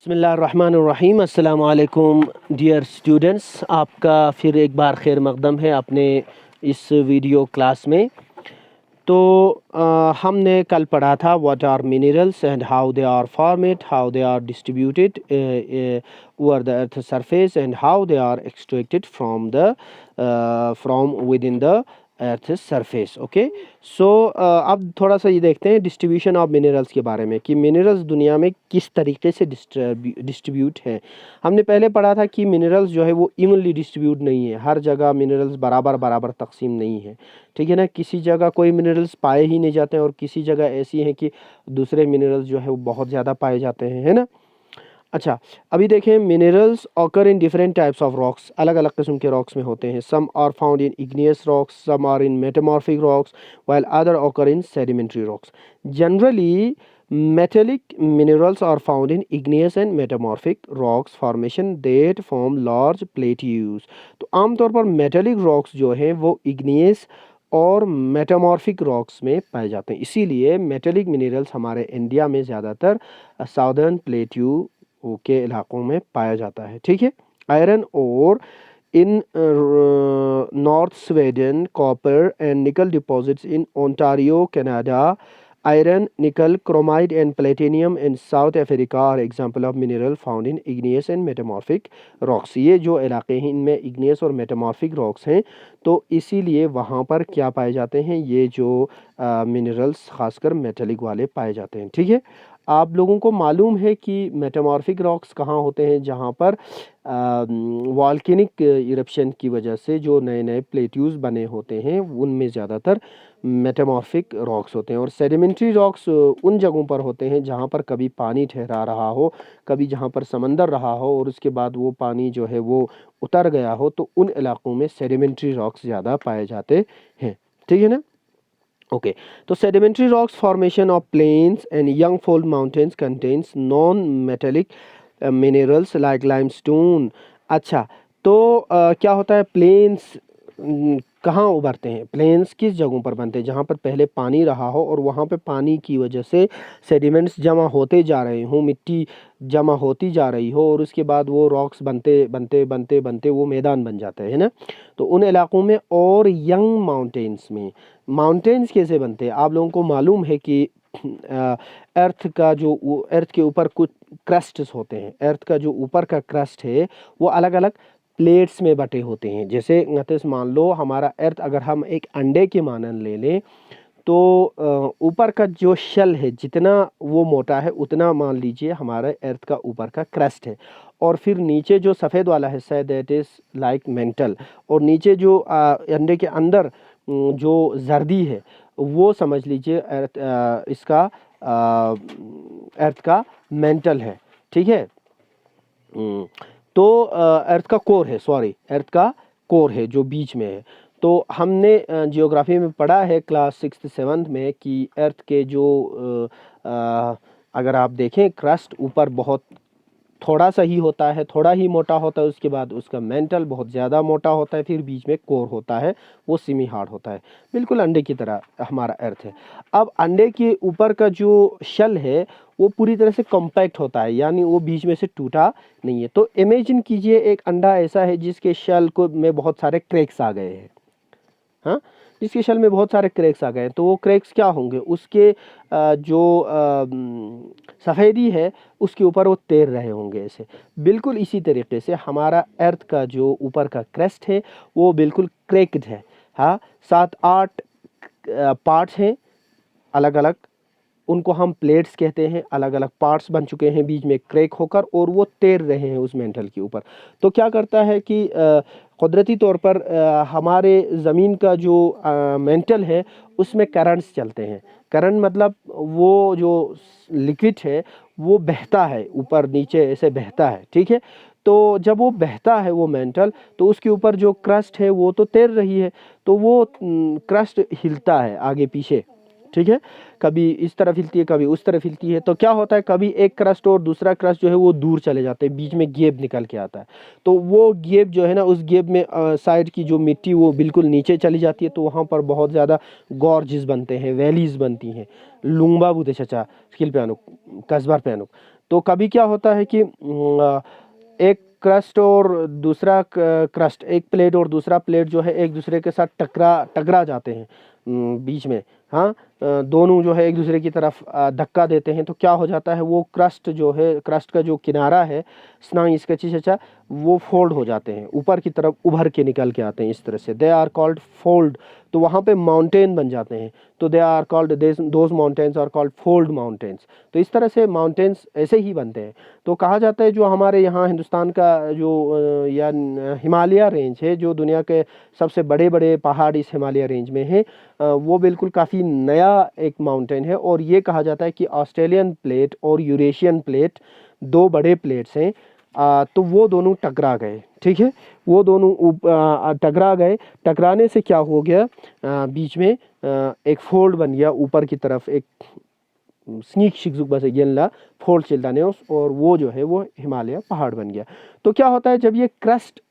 बिस्मिल्लाहिर्रहमानिर्रहीम। अस्सलाम वालेकुम डियर स्टूडेंट्स, आपका फिर एक बार खैर मकदम है अपने इस वीडियो क्लास में। तो हमने कल पढ़ा था what are minerals and how they are formed, how they are distributed over the earth surface and how they are extracted from within the earth surface. Okay, so अब थोड़ा सा ये देखते हैं डिस्ट्रीब्यूशन ऑफ मिनरल्स के बारे में कि मिनरल्स दुनिया में किस तरीके से डिस्ट्रीब्यूट हैं। हमने पहले पढ़ा था कि मिनरल्स जो है वो इवनली डिस्ट्रीब्यूट नहीं है, हर जगह मिनरल्स बराबर बराबर तकसीम नहीं है, ठीक है ना। किसी जगह कोई मिनरल्स पाए ही नहीं जाते हैं और किसी जगह ऐसी हैं कि दूसरे मिनरल्स जो है वो बहुत ज़्यादा पाए जाते हैं, है ना। अच्छा, अभी देखें minerals occur in different types of rocks, अलग अलग किस्म के रॉक्स में होते हैं। Some are found in igneous rocks, some are in metamorphic rocks, while other occur in sedimentary rocks. Generally, metallic minerals are found in igneous and metamorphic rocks formation that form large plateaus. तो आमतौर पर metallic rocks जो हैं वो igneous और metamorphic rocks में पाए जाते हैं, इसीलिए मेटेलिक मिनरल्स हमारे इंडिया में ज़्यादातर साउदर्न प्लेट्यू के इलाकों में पाया जाता है, ठीक है। आयरन और in North Sweden, copper and nickel deposits in Ontario, Canada. Iron, nickel, chromite and platinum in South Africa are example of mineral found in igneous and metamorphic rocks. ये जो इलाके हैं इनमें igneous और metamorphic rocks हैं, तो इसीलिए वहाँ पर क्या पाए जाते हैं, ये जो मिनरल्स खासकर मेटेलिक वाले पाए जाते हैं, ठीक है। आप लोगों को मालूम है कि मेटामॉर्फिक रॉक्स कहाँ होते हैं, जहाँ पर वॉल्केनिक इरप्शन की वजह से जो नए नए प्लेट्यूज बने होते हैं उनमें ज़्यादातर मेटामॉर्फिक रॉक्स होते हैं। और सेडिमेंट्री रॉक्स उन जगहों पर होते हैं जहाँ पर कभी पानी ठहरा रहा हो, कभी जहाँ पर समंदर रहा हो और उसके बाद वो पानी जो है वो उतर गया हो, तो उन इलाकों में सेडिमेंट्री रॉक्स ज़्यादा पाए जाते हैं, ठीक है ना। ओके, तो sedimentary rocks formation of plains and young fold mountains contains non metallic minerals like limestone. अच्छा, तो क्या होता है, प्लेन्स कहाँ उभरते हैं, प्लेन्स किस जगहों पर बनते हैं, जहाँ पर पहले पानी रहा हो और वहाँ पे पानी की वजह से सेडिमेंट्स जमा होते जा रहे हों, मिट्टी जमा होती जा रही हो और उसके बाद वो रॉक्स बनते बनते बनते बनते वो मैदान बन जाते हैं ना। तो उन इलाकों में और यंग माउंटेन्स में, माउंटेन्स कैसे बनते हैं, आप लोगों को मालूम है कि अर्थ का जो अर्थ के ऊपर कुछ क्रस्ट्स होते हैं, अर्थ का जो ऊपर का क्रस्ट है वो अलग अलग प्लेट्स में बटे होते हैं। जैसे मान लो हमारा अर्थ अगर हम एक अंडे के मानन ले लें, तो ऊपर का जो शेल है जितना वो मोटा है उतना मान लीजिए हमारे अर्थ का ऊपर का क्रस्ट है, और फिर नीचे जो सफ़ेद वाला हिस्सा है दैट इज़ लाइक मेंटल, और नीचे जो अंडे के अंदर जो जर्दी है वो समझ लीजिए अर्थ इसका अर्थ का मेंटल है, ठीक है। तो अर्थ का कोर है, सॉरी अर्थ का कोर है जो बीच में है। तो हमने जियोग्राफी में पढ़ा है क्लास 6th-7th में कि अर्थ के जो अगर आप देखें क्रस्ट ऊपर बहुत थोड़ा सा ही होता है, थोड़ा ही मोटा होता है, उसके बाद उसका मेंटल बहुत ज़्यादा मोटा होता है, फिर बीच में कोर होता है वो सेमी हार्ड होता है, बिल्कुल अंडे की तरह हमारा अर्थ है। अब अंडे के ऊपर का जो शेल है वो पूरी तरह से कॉम्पैक्ट होता है, यानी वो बीच में से टूटा नहीं है। तो इमेजिन कीजिए एक अंडा ऐसा है जिसके शेल को में बहुत सारे क्रैक्स आ गए हैं, हाँ, जिसके शेल में बहुत सारे क्रैक्स आ गए हैं, तो वो क्रैक्स क्या होंगे, उसके जो सफ़ेदी है उसके ऊपर वो तैर रहे होंगे ऐसे। बिल्कुल इसी तरीके से हमारा अर्थ का जो ऊपर का क्रस्ट है वो बिल्कुल क्रैक्ड है, हाँ, 7-8 पार्ट्स हैं अलग अलग, उनको हम प्लेट्स कहते हैं, अलग अलग पार्ट्स बन चुके हैं बीच में क्रैक होकर और वो तैर रहे हैं उस मेंटल के ऊपर। तो क्या करता है कि कुदरती तौर पर हमारे ज़मीन का जो मेंटल है उसमें करंट्स चलते हैं। करंट मतलब वो जो लिक्विड है वो बहता है, ऊपर नीचे ऐसे बहता है, ठीक है। तो जब वो बहता है वो मेंटल, तो उसके ऊपर जो क्रस्ट है वो तो तैर रही है, तो वो क्रस्ट हिलता है आगे पीछे, ठीक है, कभी इस तरफ हिलती है कभी उस तरफ हिलती है। तो क्या होता है, कभी एक क्रस्ट और दूसरा क्रस्ट जो है वो दूर चले जाते हैं, बीच में गैप निकल के आता है, तो वो गैप जो है ना, उस गैप में साइड की जो मिट्टी वो बिल्कुल नीचे चली जाती है, तो वहाँ पर बहुत ज़्यादा गॉर्जेस बनते हैं, वैलीज बनती हैं, लुंगबा बुते चचा स्किल पैनुक कस्बार पैनुक। तो कभी क्या होता है कि एक क्रस्ट और दूसरा क्रस्ट, एक प्लेट और दूसरा प्लेट जो है एक दूसरे के साथ टकरा जाते हैं बीच में। हाँ, दोनों जो है एक दूसरे की तरफ धक्का देते हैं, तो क्या हो जाता है, वो क्रस्ट जो है, क्रस्ट का जो किनारा है, स्नाई इसका चीज़, वो फोल्ड हो जाते हैं, ऊपर की तरफ उभर के निकल के आते हैं इस तरह से। They are called fold. तो वहाँ पे माउंटेन बन जाते हैं, तो they are called, those mountains are called fold mountains. तो इस तरह से माउंटेन्स ऐसे ही बनते हैं। तो कहा जाता है जो हमारे यहाँ हिंदुस्तान का जो या हिमालय रेंज है, जो दुनिया के सबसे बड़े बड़े पहाड़ इस हिमालय रेंज में है, वो बिल्कुल काफ़ी नया एक माउंटेन है। और ये कहा जाता है कि ऑस्ट्रेलियन प्लेट और यूरेशियन प्लेट दो बड़े प्लेट्स हैं, तो वो दोनों टकरा गए। ठीक है, वो दोनों टकरा गए। टकराने से क्या हो गया, बीच में एक फोल्ड बन गया ऊपर की तरफ, एक स्नीक शिकजुक बस गेनला फोल्ड चिल्लाने, और वो जो है वो हिमालय पहाड़ बन गया। तो क्या होता है, जब ये क्रस्ट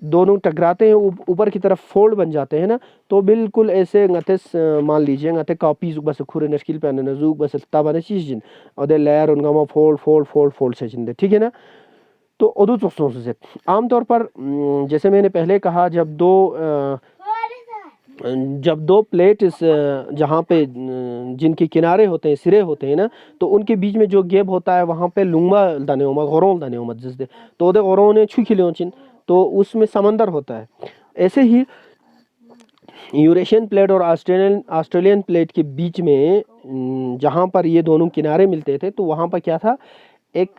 दोनों टकराते हैं, ऊपर की तरफ फोल्ड बन जाते हैं ना, तो बिल्कुल ऐसे ngtes मान लीजिए ngate कॉपीज बस खुरे नस्किल पे नजुक बस तबाने चीज और दे लेयर उनका में फोल्ड फोल्ड फोल्ड फोल्ड सेशन दे। ठीक है ना। तो उदू चोस्तों से आमतौर पर जैसे मैंने पहले कहा, जब दो प्लेट इस जहाँ पे जिनके किनारे होते हैं, सिरे होते हैं ना, तो उनके बीच में जो गैप होता है वहाँ पे लुंगा दाने उमा गोरों दाने उमा जिस दे, तो ओदे गोरों ने छू खिले चिन, तो उसमें समंदर होता है। ऐसे ही यूरेशियन प्लेट और ऑस्ट्रेलियन प्लेट के बीच में जहाँ पर ये दोनों किनारे मिलते थे, तो वहाँ पर क्या था, एक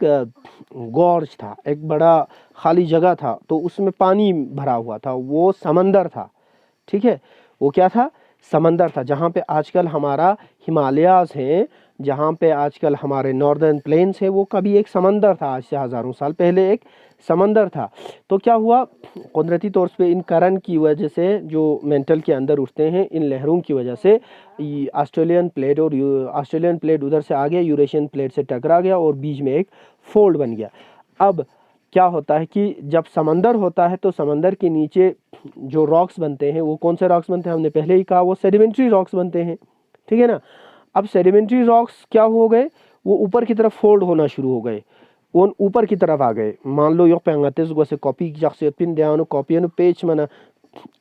गॉर्ज था, एक बड़ा खाली जगह था, तो उसमें पानी भरा हुआ था, वो समंदर था। ठीक है, वो क्या था, समंदर था। जहाँ पे आजकल हमारा हिमालयाज हैं, जहाँ पे आजकल हमारे नॉर्दर्न प्लेन्स हैं, वो कभी एक समंदर था, आज से हज़ारों साल पहले एक समंदर था। तो क्या हुआ, कुदरती तौर पे इन करंट की वजह से जो मेंटल के अंदर उठते हैं, इन लहरों की वजह से ऑस्ट्रेलियन प्लेट उधर से आ गया, यूरेशियन प्लेट से टकरा गया और बीच में एक फोल्ड बन गया। अब क्या होता है कि जब समंदर होता है, तो समंदर के नीचे जो रॉक्स बनते हैं, वो कौन से रॉक्स बनते हैं, हमने पहले ही कहा, वो सेडिमेंट्री रॉक्स बनते हैं। ठीक है ना। अब सेडिमेंट्री रॉक्स क्या हो गए, वो ऊपर की तरफ फोल्ड होना शुरू हो गए, वो ऊपर की तरफ आ गए। मान लो यो पेंगातेस गोसे कॉपी जक्से पिन देआनो कॉपी नो पेज मना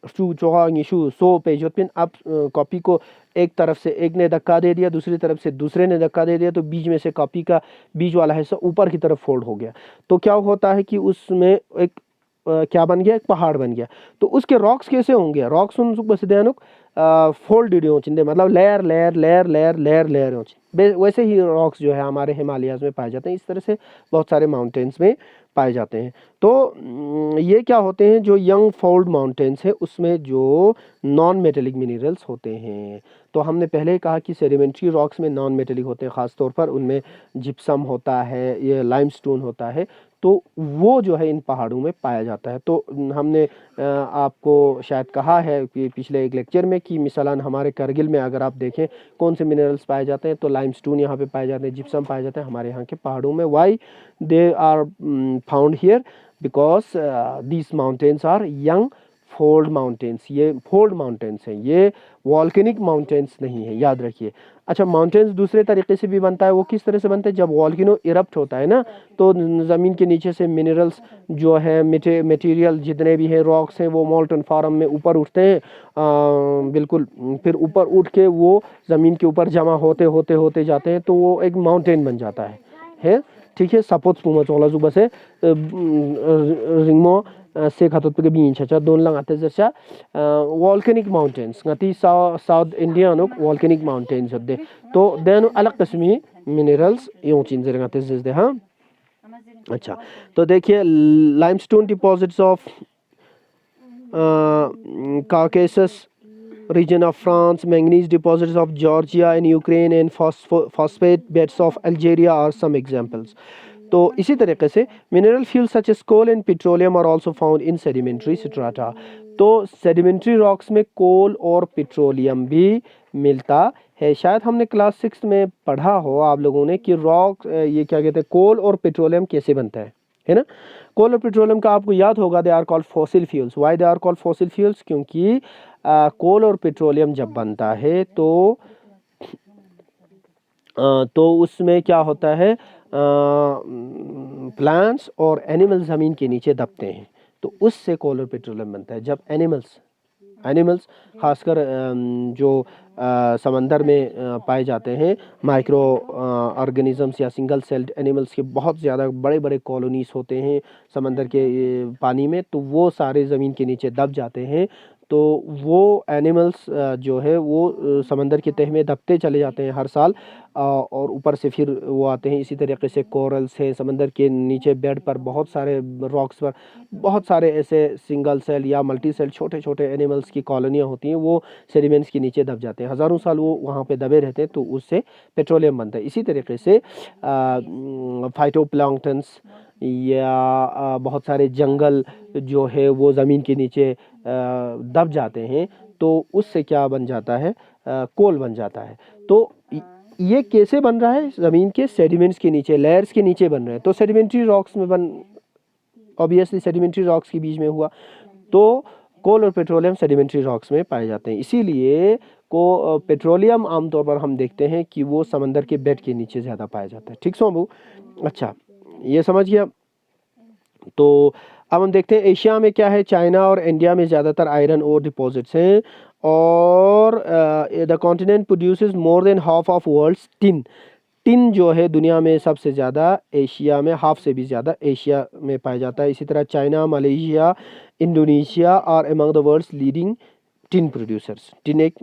शू चोहा शू सो पेज पिन। अब कॉपी को एक तरफ से एक ने धक्का दे दिया, दूसरी तरफ से दूसरे ने धक्का दे दिया, तो बीच में से कॉपी का बीच वाला हिस्सा ऊपर की तरफ फोल्ड हो गया। तो क्या होता है कि उसमें एक क्या बन गया, एक पहाड़ बन गया। तो उसके रॉक्स कैसे होंगे, रॉक्स उन बस देनुक फोल्डेड होचिंदे, मतलब layer layer layer layer layer layer होचिन। वैसे ही रॉक्स जो है हमारे हिमालयाज में पाए जाते हैं, इस तरह से बहुत सारे माउंटेन्स में पाए जाते हैं। तो ये क्या होते हैं, जो यंग फोल्ड माउंटेन्स है, उसमें जो नॉन मेटेलिक मिनरल्स होते हैं। तो हमने पहले ही कहा कि सेडिमेंट्री रॉक्स में नॉन मेटेलिक होते हैं, ख़ास तौर पर उनमें जिप्सम होता है, ये लाइमस्टोन होता है, तो वो जो है इन पहाड़ों में पाया जाता है। तो हमने आपको शायद कहा है कि पिछले एक लेक्चर में कि मिसालन हमारे करगिल में अगर आप देखें कौन से मिनरल्स पाए जाते हैं, तो लाइमस्टोन यहाँ पे पाए जाते हैं, जिप्सम पाए जाते हैं हमारे यहाँ के पहाड़ों में। Why they are found here, because these mountains are young fold mountains. ये फोल्ड माउंटेन्स हैं, ये वॉल्केनिक माउंटेन्स नहीं है, याद रखिए। अच्छा, माउंटेन्स दूसरे तरीके से भी बनता है। वो किस तरह से बनता है, जब वॉल्केनो इरप्ट होता है ना, तो ज़मीन के नीचे से मिनरल्स जो है, मटेरियल जितने भी हैं, रॉक्स हैं, वो मोल्टन फॉर्म में ऊपर उठते हैं, बिल्कुल। फिर ऊपर उठ के वो ज़मीन के ऊपर जमा होते होते होते जाते हैं, तो वो एक माउंटेन बन जाता है। ठीक है, सपोज पुमा चोला जुबा से रिंगमो से खातों पे बीच अच्छा दोन लंग आते जैसा volcanic mountains ngati south Indian volcanic mountains होते। तो देन अलग किस्मी मिनरल्स यूं चीज़ लगाते जैसे। हाँ, अच्छा, तो देखिए limestone deposits of Caucasus region of France, manganese deposits of Georgia and Ukraine, and phosphate beds of Algeria are some examples. तो इसी तरीके से mineral fuel such as coal and petroleum are also found in sedimentary strata. तो sedimentary rocks में coal और petroleum भी मिलता है। शायद हमने क्लास 6 में पढ़ा हो आप लोगों ने कि रॉक ये क्या कहते हैं, कोल और पेट्रोलियम कैसे बनता है ना। कोल और पेट्रोलियम का आपको याद होगा, they are called fossil fuels. Why they are called fossil fuels, क्योंकि कोल और पेट्रोलियम जब बनता है तो उसमें क्या होता है, प्लांट्स और एनिमल ज़मीन के नीचे दबते हैं, तो उससे कॉलर पेट्रोलियम बनता है। जब एनिमल्स खासकर जो समंदर में पाए जाते हैं, माइक्रो ऑर्गेनिजम्स या सिंगल सेल्ड एनिमल्स के बहुत ज़्यादा बड़े बड़े कॉलोनीज होते हैं समंदर के पानी में, तो वो सारे ज़मीन के नीचे दब जाते हैं। तो वो एनिमल्स जो है वो समंदर की तह में दबते चले जाते हैं हर साल, और ऊपर से फिर वो आते हैं। इसी तरीके से कोरल्स हैं समंदर के नीचे बेड पर, बहुत सारे रॉक्स पर बहुत सारे ऐसे सिंगल सेल या मल्टी सेल छोटे छोटे एनिमल्स की कॉलोनियाँ होती हैं, वो सेडिमेंट्स के नीचे दब जाते हैं, हज़ारों साल वो वहाँ पे दबे रहते हैं, तो उससे पेट्रोलियम बनता है। इसी तरीके से फाइटोप्लैंक्टन्स या बहुत सारे जंगल जो है वो ज़मीन के नीचे दब जाते हैं, तो उससे क्या बन जाता है, कोल बन जाता है। तो ये कैसे बन रहा है, ज़मीन के सेडिमेंट्स के नीचे, लेयर्स के नीचे बन रहे हैं। तो सेडिमेंट्री रॉक्स में ऑब्वियसली सेडिमेंट्री रॉक्स के बीच में हुआ, तो कोल और पेट्रोलियम सेडिमेंट्री रॉक्स में पाए जाते हैं। इसीलिए को पेट्रोलियम आमतौर पर हम देखते हैं कि वो समंदर के बेड के नीचे ज़्यादा पाया जाता है। ठीक सोमू, अच्छा ये समझ गया। तो अब हम देखते हैं एशिया में क्या है। चाइना और इंडिया में ज़्यादातर आयरन ओर डिपॉजिट्स हैं, और the continent produces more than half of world's tin जो है दुनिया में सबसे ज़्यादा एशिया में, हाफ से भी ज़्यादा एशिया में पाया जाता है। इसी तरह China, Malaysia, Indonesia are among the world's leading tin producers. Tin एक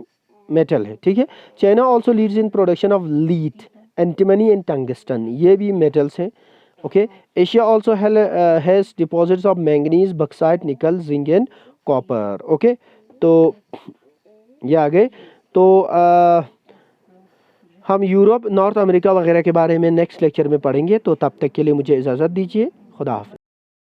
मेटल है, ठीक है। China also leads in production of lead, antimony and tungsten, ये भी मेटल्स हैं। Okay, Asia also has deposits of manganese, bauxite, nickel, zinc and copper. Okay, तो ये आ गए। तो हम यूरोप, नॉर्थ अमेरिका वगैरह के बारे में नेक्स्ट लेक्चर में पढ़ेंगे। तो तब तक के लिए मुझे इजाज़त दीजिए। खुदा हाफ़िज़।